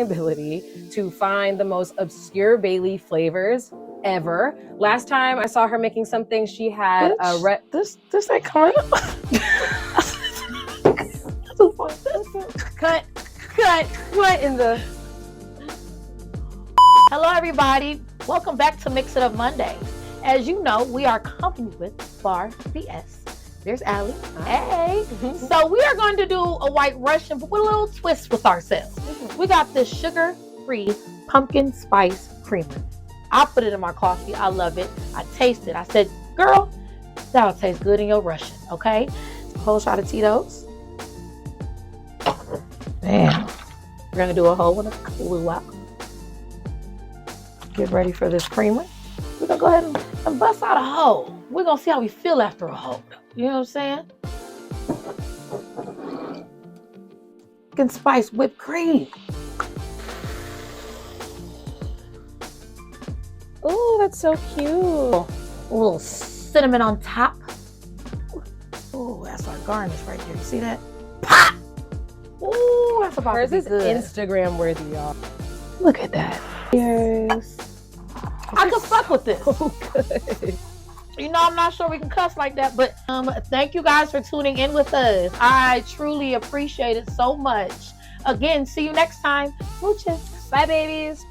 ability to find the most obscure bay leaf flavors ever. Last time I saw her making something, she had this ain't coming up. cut. What in the? Hello, everybody. Welcome back to Mix It Up Monday. As you know, we are accompanied with Bar BS. There's Allie. Hey. So we are going to do a White Russian, but with a little twist with ourselves. We got this sugar-free pumpkin spice creamer. I put it in my coffee. I love it. I taste it. I said, girl, that'll taste good in your Russian, okay? A whole shot of Tito's. Damn. We're going to do a whole one of Kahlua. Get ready for this creamer. We're going to go ahead and bust out a hole. We're going to see how we feel after a hole. You know what I'm saying? Pumpkin spice whipped cream. Oh, that's so cute. A little cinnamon on top. Oh, that's our garnish right there. You see that? Pop! Oh, that's about Hers to be is good. Instagram worthy, y'all. Look at that. Cheers. I could fuck with this. Oh, good. You know, I'm not sure we can cuss like that, but thank you guys for tuning in with us. I truly appreciate it so much. Again, see you next time. Mooches. Bye, babies.